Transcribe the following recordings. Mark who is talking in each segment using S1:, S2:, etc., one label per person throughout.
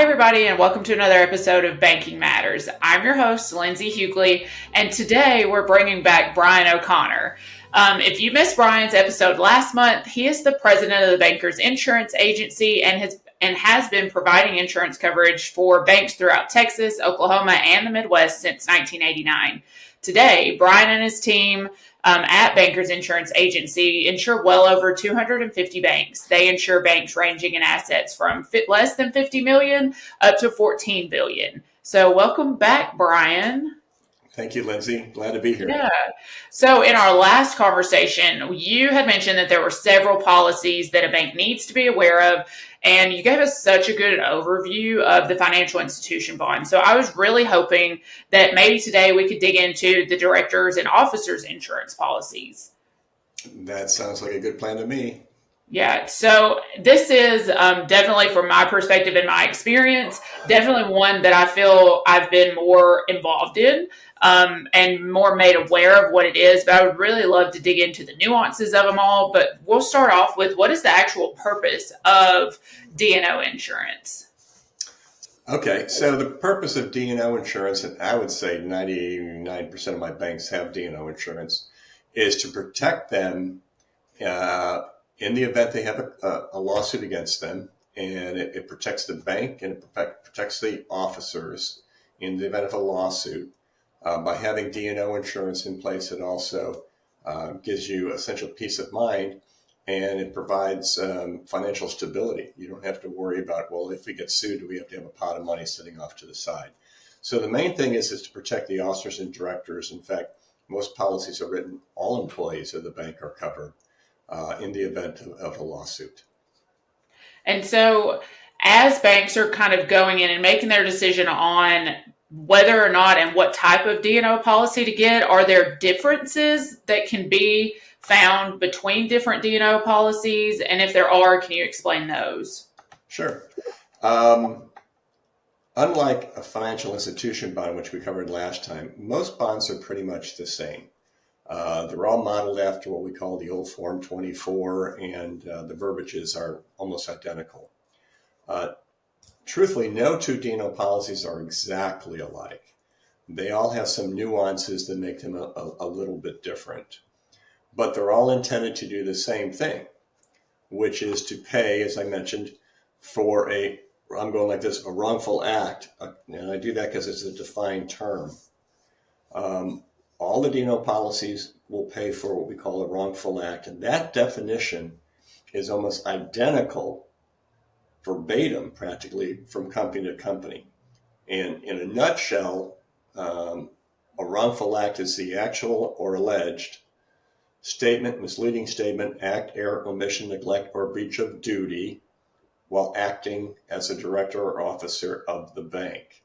S1: Hi, everybody, and welcome to another episode of Banking Matters. I'm your host, Linsey Hugueley, and today we're bringing back Brien O'Connor. If you missed Brian's episode last month, he is the president of the Bankers Insurance Agency and has been providing insurance coverage for banks throughout Texas, Oklahoma, and the Midwest since 1989. Today, Brien and his team at Bankers Insurance Agency insure well over 250 banks. They insure banks ranging in assets from less than 50 million up to 14 billion. So welcome back, Brien.
S2: Thank you, Linsey. Glad to be here.
S1: Yeah. So in our last conversation, you had mentioned that there were several policies that a bank needs to be aware of, and you gave us such a good overview of the financial institution bond. So I was really hoping that maybe today we could dig into the directors and officers insurance policies.
S2: That sounds like a good plan to me.
S1: Yeah, so this is definitely, from my perspective and my experience, definitely one that I feel I've been more involved in and more made aware of what it is. But I would really love to dig into the nuances of them all. But we'll start off with, what is the actual purpose of D&O insurance?
S2: Okay, so the purpose of D&O insurance, and I would say 99% of my banks have D&O insurance, is to protect them in the event they have a lawsuit against them, and it protects the bank and it protects the officers in the event of a lawsuit. By having D&O insurance in place, it also gives you essential peace of mind, and it provides financial stability. You don't have to worry about, well, if we get sued, do we have to have a pot of money sitting off to the side? So the main thing is to protect the officers and directors. In fact, most policies are written, all employees of the bank are covered in the event of a lawsuit.
S1: And so as banks are kind of going in and making their decision on whether or not and what type of D&O policy to get, are there differences that can be found between different D&O policies? And if there are, can you explain those?
S2: Sure. Unlike a financial institution bond, which we covered last time, most bonds are pretty much the same. They're all modeled after what we call the old Form 24, and the verbiages are almost identical. Truthfully, no two D&O policies are exactly alike. They all have some nuances that make them a little bit different. But they're all intended to do the same thing, which is to pay, as I mentioned, for I'm going like this, a wrongful act. And I do that because it's a defined term. All the D&O policies will pay for what we call a wrongful act, and that definition is almost identical, verbatim practically, from company to company. And in a nutshell, a wrongful act is the actual or alleged statement, misleading statement, act, error, omission, neglect, or breach of duty while acting as a director or officer of the bank.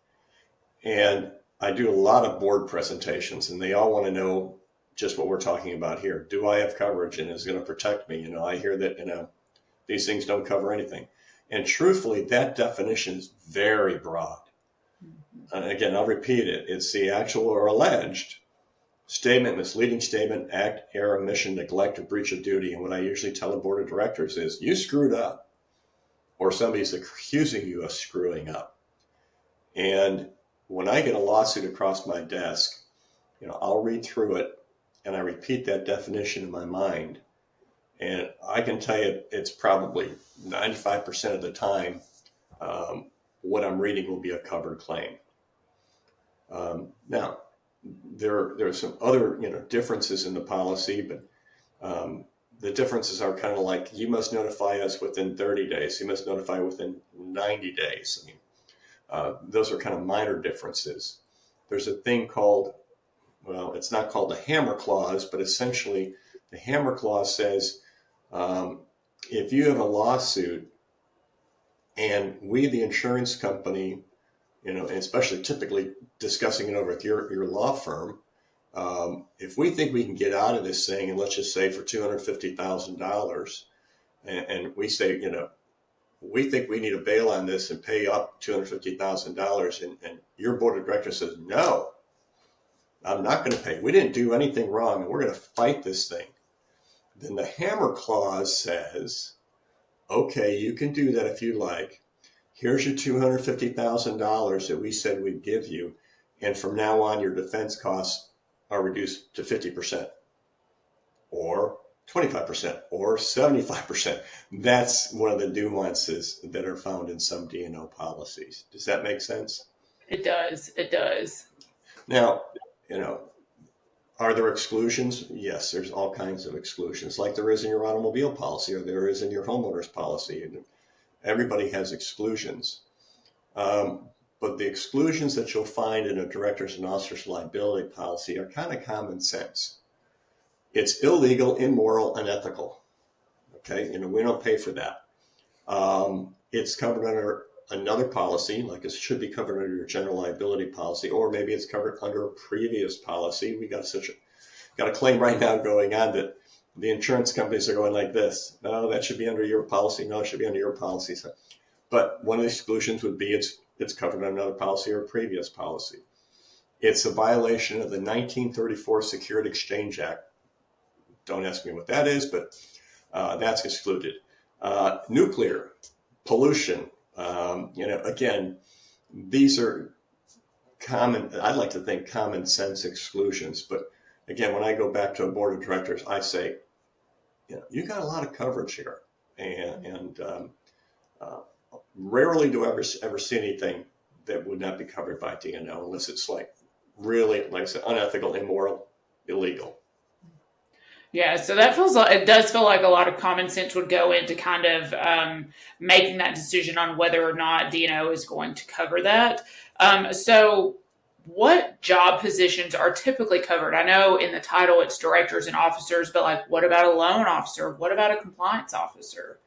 S2: And I do a lot of board presentations, and they all want to know just what we're talking about here. Do I have coverage, and is it going to protect me? I hear that, these things don't cover anything. And truthfully, that definition is very broad. Again, I'll repeat it. It's the actual or alleged statement, misleading statement, act, error, omission, neglect, or breach of duty. And what I usually tell the board of directors is, you screwed up, or somebody's accusing you of screwing up. And when I get a lawsuit across my desk, I'll read through it and I repeat that definition in my mind. And I can tell you it's probably 95% of the time what I'm reading will be a covered claim. Now, there are some other differences in the policy, but the differences are kind of like, you must notify us within 30 days. You must notify within 90 days. Those are kind of minor differences. There's a thing called, well, it's not called the hammer clause, but essentially the hammer clause says, if you have a lawsuit and we, the insurance company, and especially typically discussing it over with your law firm, if we think we can get out of this thing, and let's just say for $250,000, and we say, we think we need a bail on this and pay up $250,000, and your board of directors says, no, I'm not going to pay. We didn't do anything wrong, and we're going to fight this thing. Then the hammer clause says, okay, you can do that if you like, Here's your $250,000 that we said we'd give you. And from now on, your defense costs are reduced to 50% or 25% or 75%. That's one of the nuances that are found in some D&O policies. Does that make sense?
S1: It does. It does.
S2: Now, are there exclusions? Yes, there's all kinds of exclusions, like there is in your automobile policy or there is in your homeowner's policy. And everybody has exclusions. But the exclusions that you'll find in a director's and officer's liability policy are kind of common sense. It's illegal, immoral, unethical. Okay, we don't pay for that. It's covered under another policy, like it should be covered under your general liability policy, or maybe it's covered under a previous policy. We got a claim right now going on that the insurance companies are going like this. No, that should be under your policy. No, it should be under your policy. But one of the exclusions would be it's covered under another policy or a previous policy. It's a violation of the 1934 Security Exchange Act. Don't ask me what that is, but that's excluded. Nuclear pollution. Again, these are common, I'd like to think common sense exclusions. But again, when I go back to a board of directors, I say, you got a lot of coverage here. And rarely do I ever see anything that would not be covered by D&O unless it's really, like I said, unethical, immoral, illegal.
S1: Yeah, so it does feel like a lot of common sense would go into kind of making that decision on whether or not D&O is going to cover that. So what job positions are typically covered? I know in the title it's directors and officers, but what about a loan officer? What about a compliance officer?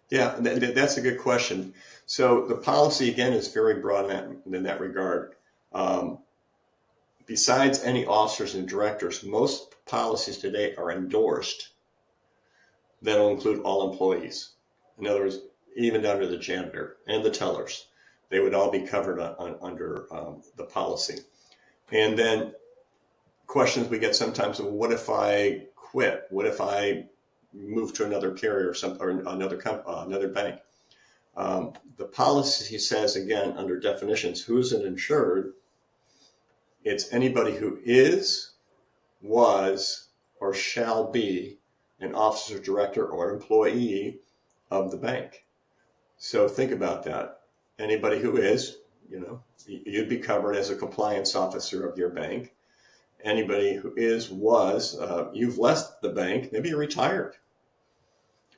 S2: Yeah, that's a good question. So the policy, again, is very broad in that regard. Besides any officers and directors, most policies today are endorsed. That'll include all employees. In other words, even down to the janitor and the tellers. They would all be covered under the policy. And then questions we get sometimes, well, what if I quit? What if I move to another carrier or another bank? The policy says, again, under definitions, who's an insured? It's anybody who is, was, or shall be an officer, director, or employee of the bank. So think about that. Anybody who is, you'd be covered as a compliance officer of your bank. Anybody who was, you've left the bank, maybe you're retired,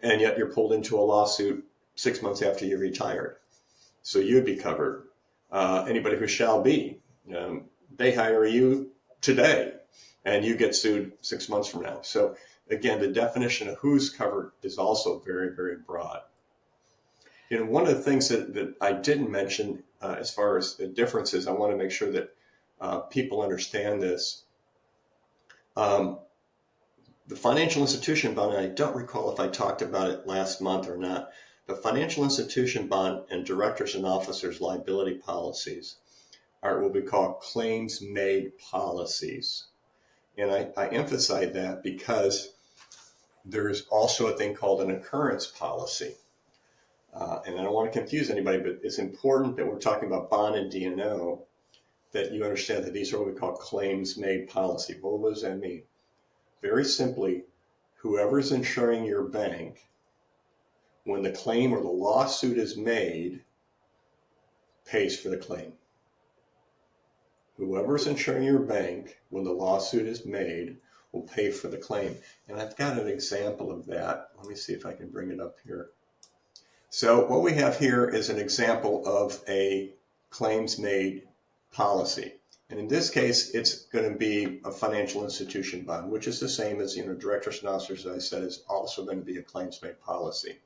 S2: and yet you're pulled into a lawsuit 6 months after you retired. So you'd be covered. Anybody who shall be, they hire you today and you get sued 6 months from now. So again, the definition of who's covered is also very, very broad. One of the things that I didn't mention as far as the differences, I want to make sure that people understand this. The financial institution bond, and I don't recall if I talked about it last month or not, the financial institution bond and directors and officers liability policies are what we call claims-made policies. And I emphasize that because there's also a thing called an occurrence policy. And I don't want to confuse anybody, but it's important that we're talking about bond and D&O, that you understand that these are what we call claims-made policy. Well, what does that mean? Very simply, whoever's insuring your bank, when the claim or the lawsuit is made, pays for the claim. Whoever's insuring your bank, when the lawsuit is made, will pay for the claim. And I've got an example of that. Let me see if I can bring it up here. So what we have here is an example of a claims-made policy. And in this case, it's going to be a financial institution bond, which is the same as, directors and officers, as I said, is also going to be a claims-made policy.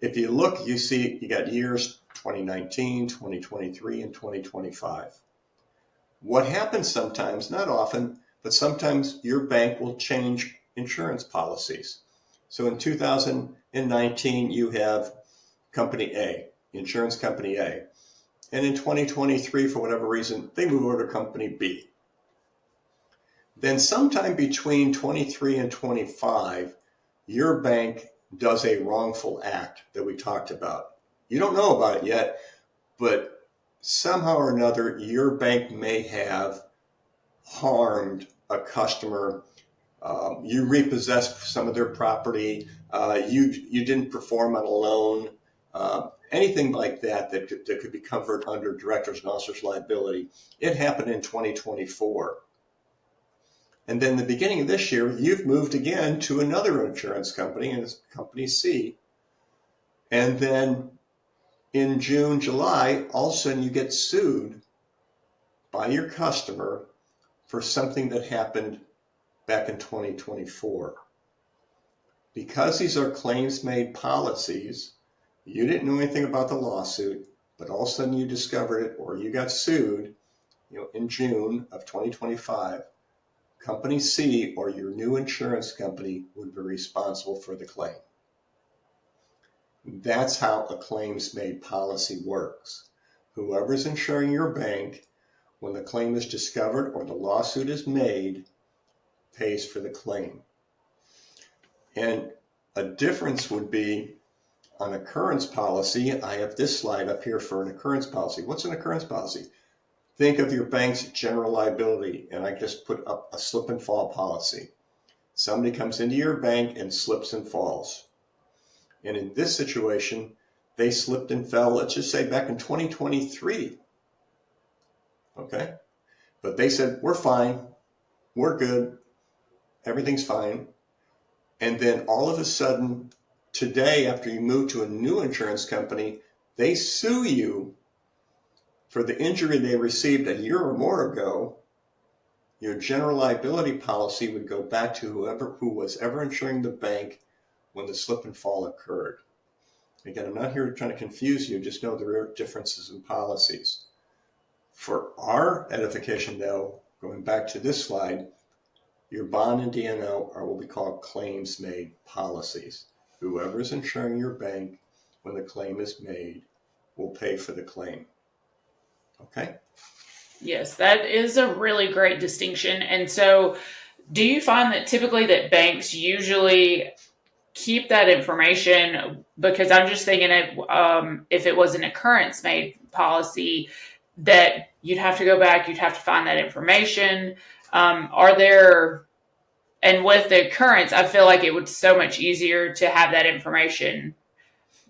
S2: If you look, you see you got years 2019, 2023, and 2025. What happens sometimes, not often, but sometimes your bank will change insurance policies. So in 2019, you have Company A, Insurance Company A. And in 2023, for whatever reason, they move over to Company B. Then sometime between 23 and 25, your bank does a wrongful act that we talked about. You don't know about it yet, but somehow or another, your bank may have harmed a customer. You repossessed some of their property. You didn't perform on a loan. Anything like that could be covered under directors and officers liability. It happened in 2024. And then the beginning of this year, you've moved again to another insurance company, and it's Company C. And then in June, July, all of a sudden you get sued by your customer for something that happened back in 2024. Because these are claims-made policies, you didn't know anything about the lawsuit, but all of a sudden you discovered it or you got sued, in June of 2025. Company C or your new insurance company would be responsible for the claim. That's how a claims-made policy works. Whoever's insuring your bank, when the claim is discovered or the lawsuit is made, pays for the claim. And a difference would be on occurrence policy. I have this slide up here for an occurrence policy. What's an occurrence policy? Think of your bank's general liability, and I just put up a slip and fall policy. Somebody comes into your bank and slips and falls. And in this situation, they slipped and fell, let's just say back in 2023. Okay? But they said, we're fine, we're good, everything's fine. And then all of a sudden, today, after you move to a new insurance company, they sue you for the injury they received a year or more ago. Your general liability policy would go back to who was ever insuring the bank when the slip and fall occurred. Again, I'm not here trying to confuse you, just know there are differences in policies. For our edification, though, going back to this slide, your bond and D&O are what we call claims-made policies. Whoever is insuring your bank when the claim is made will pay for the claim. Okay?
S1: Yes, that is a really great distinction. And so do you find that typically that banks usually keep that information? Because I'm just thinking if it was an occurrence-made policy, that you'd have to go back, you'd have to find that information. And with the occurrence, I feel like it would so much easier to have that information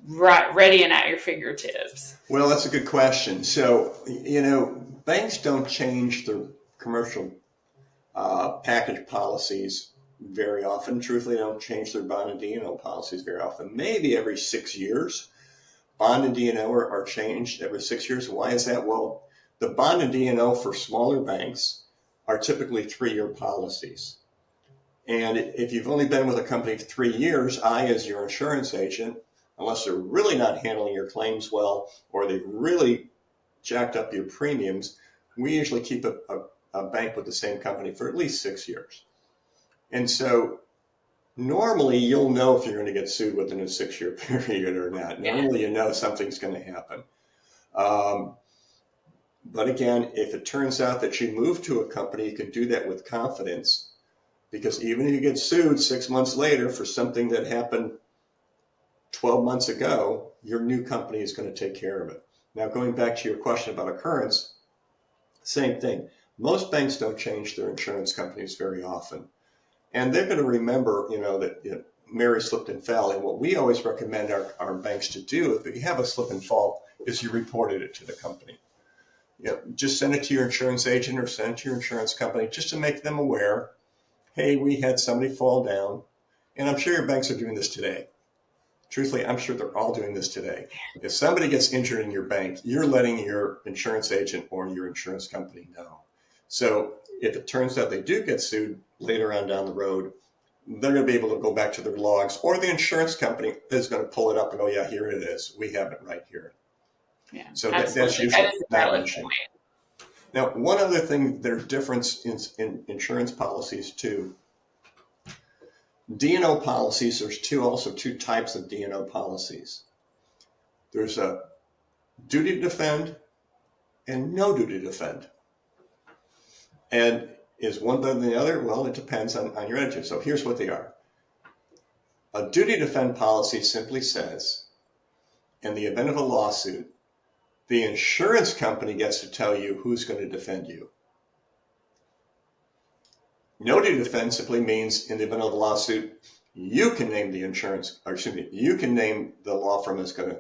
S1: ready and at your fingertips.
S2: Well, that's a good question. So, banks don't change their commercial package policies very often. Truthfully, they don't change their bond and D&O policies very often. Maybe every 6 years. Bond and D&O are changed every 6 years. Why is that? Well, the bond and D&O for smaller banks are typically 3-year policies. And if you've only been with a company for 3 years, I, as your insurance agent, unless they're really not handling your claims well, or they've really jacked up your premiums, we usually keep a bank with the same company for at least 6 years. And so normally you'll know if you're going to get sued within a 6-year period or not. Normally you know something's going to happen. But again, if it turns out that you move to a company, you can do that with confidence, because even if you get sued 6 months later for something that happened 12 months ago, your new company is going to take care of it. Now, going back to your question about occurrence, same thing. Most banks don't change their insurance companies very often. And they're going to remember, that Mary slipped and fell. And what we always recommend our banks to do, if you have a slip and fall, is you reported it to the company. Just send it to your insurance agent or send it to your insurance company just to make them aware, hey, we had somebody fall down. And I'm sure your banks are doing this today. Truthfully, I'm sure they're all doing this today. If somebody gets injured in your bank, you're letting your insurance agent or your insurance company know. So if it turns out they do get sued later on down the road, they're going to be able to go back to their logs, or the insurance company is going to pull it up and go, yeah, here it is. We have it right here.
S1: Yeah,
S2: so that's usually not an issue. Now, one other thing, there's difference in insurance policies too. D&O policies, there's also two types of D&O policies. There's a duty to defend and no duty to defend. And is one better than the other? Well, it depends on your attitude. So here's what they are. A duty to defend policy simply says, in the event of a lawsuit, the insurance company gets to tell you who's going to defend you. No duty to defend simply means in the event of a lawsuit, you can name the you can name the law firm that's going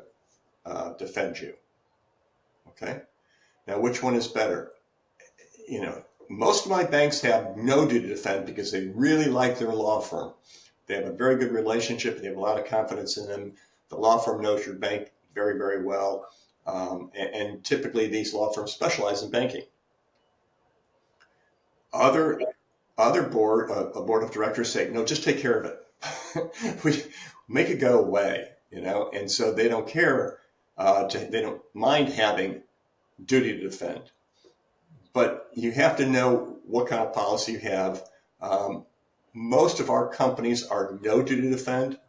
S2: to defend you. Okay. Now, which one is better? Most of my banks have no duty to defend because they really like their law firm. They have a very good relationship. They have a lot of confidence in them. The law firm knows your bank very, very well. And typically these law firms specialize in banking. Other board of directors say, no, just take care of it. We make it go away, and so they don't care. They don't mind having duty to defend. But you have to know what kind of policy you have. Most of our companies are no duty to defend.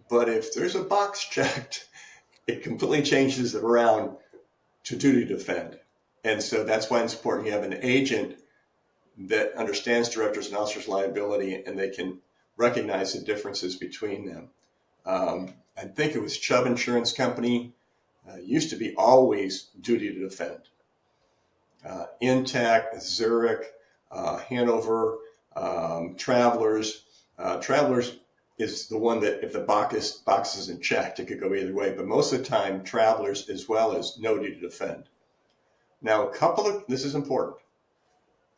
S2: But if there's a box checked, it completely changes it around to duty to defend. And so that's why it's important you have an agent that understands directors and officers' liability, and they can recognize the differences between them. I think it was Chubb Insurance Company, used to be always duty to defend. Intact, Zurich, Hanover, Travelers. Travelers is the one that if the box isn't checked, it could go either way. But most of the time, Travelers as well as no duty to defend. Now, this is important.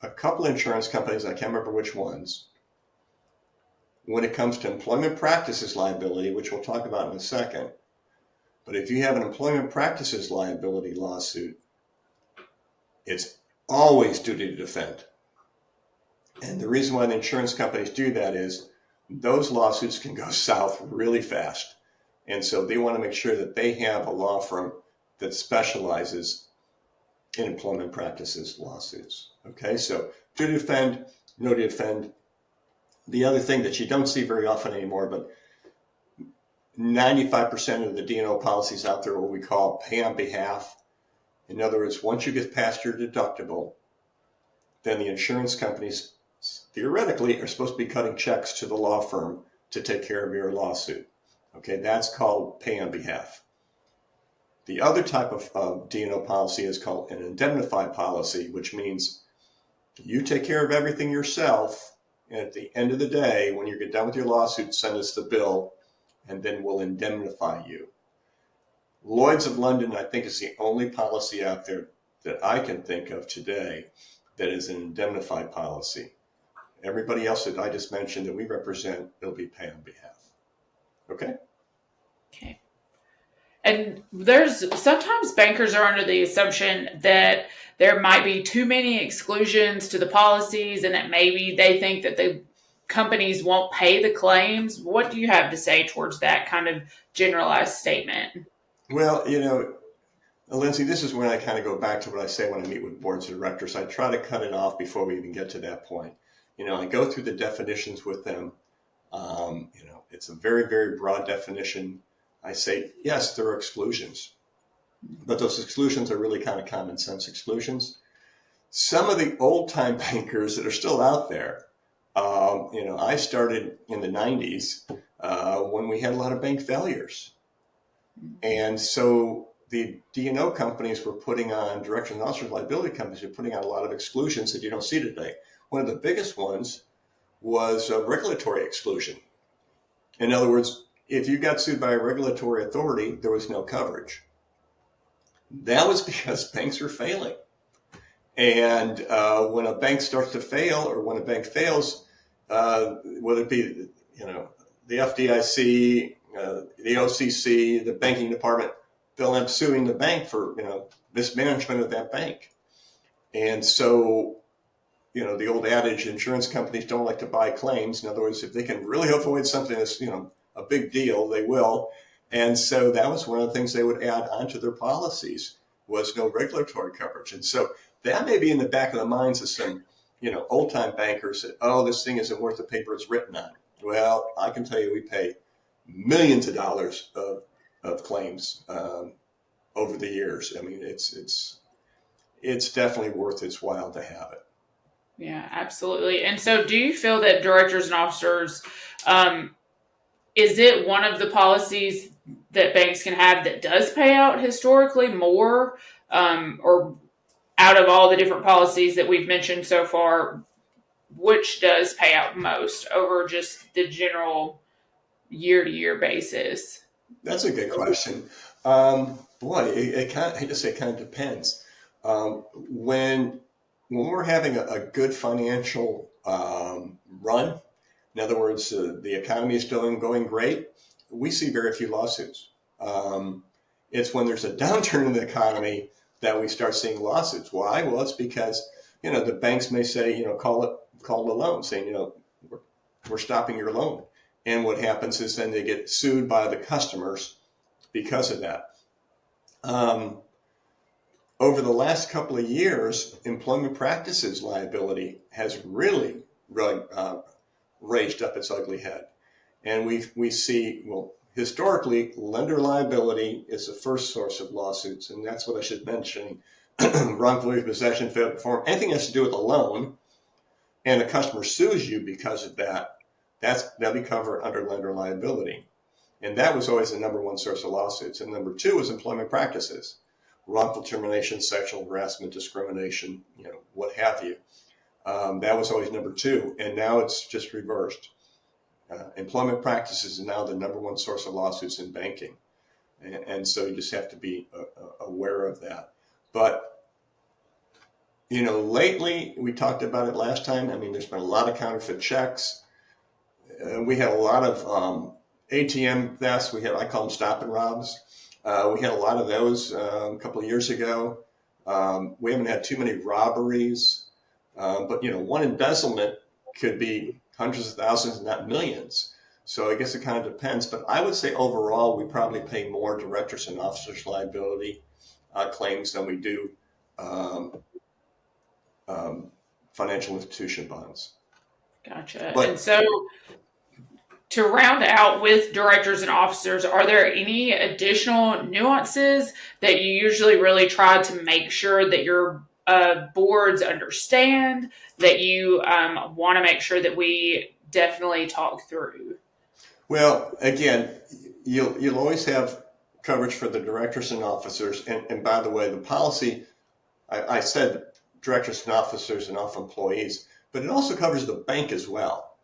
S2: A couple of insurance companies, I can't remember which ones, when it comes to employment practices liability, which we'll talk about in a second, but if you have an employment practices liability lawsuit, it's always duty to defend. And the reason why the insurance companies do that is those lawsuits can go south really fast. And so they want to make sure that they have a law firm that specializes in employment practices lawsuits. Okay, so duty to defend, no duty to defend. The other thing that you don't see very often anymore, but 95% of the D&O policies out there are what we call pay on behalf. In other words, once you get past your deductible, then the insurance companies theoretically are supposed to be cutting checks to the law firm to take care of your lawsuit. Okay, that's called pay on behalf. The other type of D&O policy is called an indemnify policy, which means you take care of everything yourself, and at the end of the day, when you get done with your lawsuit, send us the bill, and then we'll indemnify you. Lloyd's of London, I think, is the only policy out there that I can think of today that is an indemnify policy. Everybody else that I just mentioned that we represent, it'll be pay on behalf. Okay?
S1: Okay. And sometimes bankers are under the assumption that there might be too many exclusions to the policies and that maybe they think that the companies won't pay the claims. What do you have to say towards that kind of generalized statement?
S2: Well, Linsey, this is when I kind of go back to what I say when I meet with boards of directors. I try to cut it off before we even get to that point. I go through the definitions with them. It's a very, very broad definition. I say, yes, there are exclusions, but those exclusions are really kind of common sense exclusions. Some of the old time bankers that are still out there, I started in the 90s when we had a lot of bank failures. And so the D&O companies were putting on, directors and officers liability companies were putting on a lot of exclusions that you don't see today. One of the biggest ones was a regulatory exclusion. In other words, if you got sued by a regulatory authority, there was no coverage. That was because banks were failing. And when a bank starts to fail, or when a bank fails, whether it be, the FDIC, the OCC, the banking department, they'll end up suing the bank for, mismanagement of that bank. And so, the old adage, insurance companies don't like to buy claims. In other words, if they can really avoid something that's, a big deal, they will. And so that was one of the things they would add onto their policies was no regulatory coverage. And so that may be in the back of the minds of some, old time bankers that, this thing isn't worth the paper it's written on. Well, I can tell you we pay millions of dollars of claims over the years. I mean, it's definitely worth its while to have it.
S1: Yeah, absolutely. And so do you feel that directors and officers, is it one of the policies that banks can have that does pay out historically more, or out of all the different policies that we've mentioned so far, which does pay out most over just the general year-to-year basis?
S2: That's a good question. Boy, it kind of, I just say it kind of depends. When we're having a good financial run, in other words, the economy is going great, we see very few lawsuits. It's when there's a downturn in the economy that we start seeing lawsuits. Why? Well, it's because the banks may say call the loan, saying we're stopping your loan, and what happens is then they get sued by the customers because of that. Over the last couple of years, employment practices liability has really raised up its ugly head. And we see, well, historically, lender liability is the first source of lawsuits. And that's what I should mention. Wrongful possession, failed to perform, anything that has to do with a loan, and a customer sues you because of that, that'll be covered under lender liability. And that was always the number one source of lawsuits. And number two was employment practices, wrongful termination, sexual harassment, discrimination, what have you. That was always number two. And now it's just reversed. Employment practices is now the number one source of lawsuits in banking. And so you just have to be aware of that. But, lately, we talked about it last time. I mean, there's been a lot of counterfeit checks. We had a lot of ATM thefts. I call them stop and robs. We had a lot of those a couple of years ago. We haven't had too many robberies, but one embezzlement could be hundreds of thousands, not millions. So I guess it kind of depends. But I would say overall, we probably pay more directors and officers liability claims than we do financial institution bonds.
S1: Gotcha.
S2: But,
S1: and so to round out with directors and officers, are there any additional nuances that you usually really try to make sure that your boards understand, that you want to make sure that we definitely talk through?
S2: Well, again, you'll always have coverage for the directors and officers. And by the way, the policy, I said directors and officers and off employees, but it also covers the bank as well.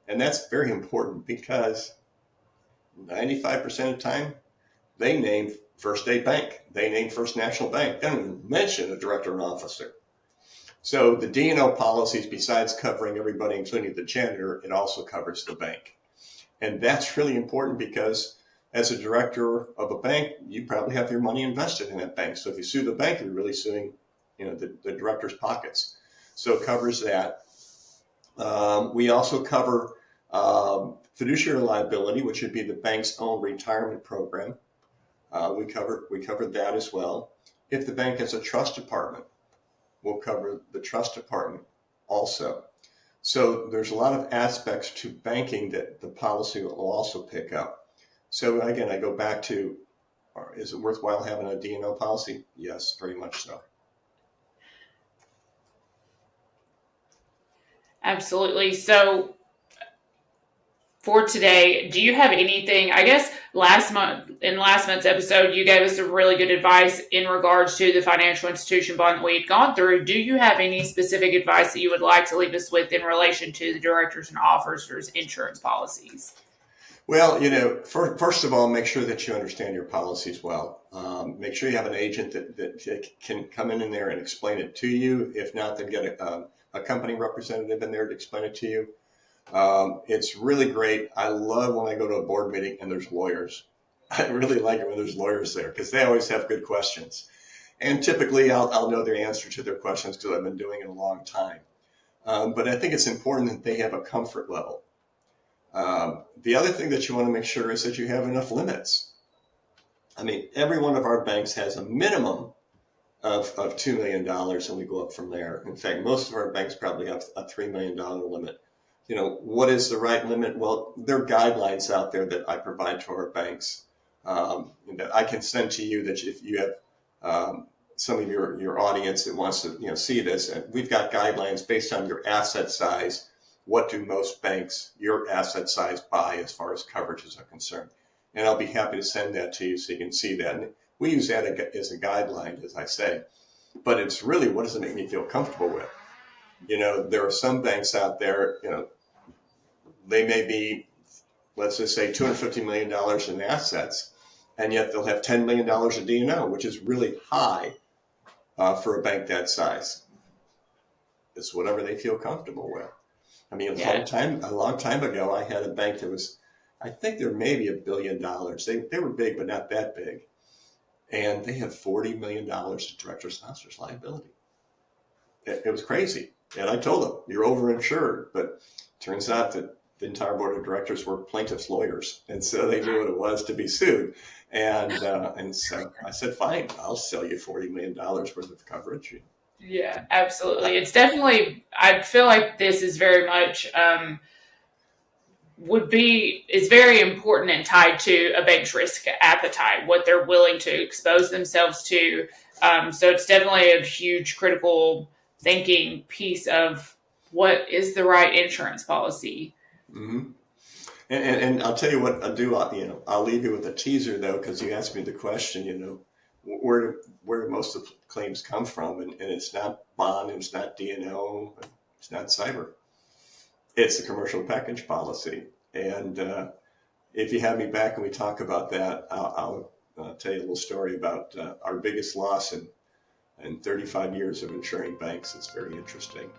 S2: And that's very important because 95% of the time, they name First State Bank. They name First National Bank. They don't even mention a director and officer. So the D&O policies, besides covering everybody, including the janitor, it also covers the bank. And that's really important because as a director of a bank, you probably have your money invested in that bank. So if you sue the bank, you're really suing the director's pockets. So it covers that. We also cover fiduciary liability, which would be the bank's own retirement program. We covered that as well. If the bank has a trust department, we'll cover the trust department also. So there's a lot of aspects to banking that the policy will also pick up. So again, I go back to, is it worthwhile having a D&O policy? Yes, very much so.
S1: Absolutely. So for today, do you have anything? I guess last month's episode, you gave us some really good advice in regards to the financial institution bond that we had gone through. Do you have any specific advice that you would like to leave us with in relation to the directors and officers insurance policies?
S2: Well, first of all, make sure that you understand your policies well. Make sure you have an agent that can come in there and explain it to you. If not, then get a company representative in there to explain it to you. It's really great. I love when I go to a board meeting and there's lawyers. I really like it when there's lawyers there because they always have good questions. And typically I'll know their answer to their questions because I've been doing it a long time. But I think it's important that they have a comfort level. The other thing that you want to make sure is that you have enough limits. I mean, every one of our banks has a minimum of $2 million and we go up from there. In fact, most of our banks probably have a $3 million limit. What is the right limit? Well, there are guidelines out there that I provide to our banks that I can send to you that if you have some of your audience that wants to see this, and we've got guidelines based on your asset size what do most banks your asset size buy as far as coverages are concerned. And I'll be happy to send that to you so you can see that. And we use that as a guideline, as I say. But it's really, what does it make me feel comfortable with? There are some banks out there, they may be, let's just say, $250 million in assets, and yet they'll have $10 million of D&O, which is really high for a bank that size. It's whatever they feel comfortable with. I mean, a long time ago, I had a bank that was, I think there may be $1 billion. They were big, but not that big. And they had $40 million of directors' and officers liability. It was crazy. And I told them, you're overinsured. But turns out that the entire board of directors were plaintiffs' lawyers. And so they knew what it was to be sued. And so I said, fine, I'll sell you $40 million worth of coverage.
S1: Yeah, absolutely. It's definitely, I feel like this is very much, is very important and tied to a bank's risk appetite, what they're willing to expose themselves to. So it's definitely a huge critical thinking piece of what is the right insurance policy.
S2: Mm-hmm. And I'll tell you what I'll do. I'll leave you with a teaser though, because you asked me the question. Where do most of the claims come from? And it's not bond, and it's not D&O, it's not cyber. It's the commercial package policy. And if you have me back and we talk about that, I'll tell you a little story about our biggest loss in 35 years of insuring banks. It's very interesting.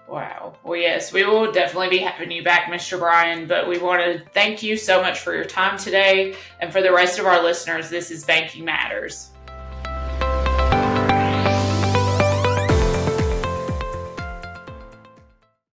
S1: Wow. Well, yes, we will definitely be having you back, Mr. Brien, but we want to thank you so much for your time today. And for the rest of our listeners, this is Banking Matters.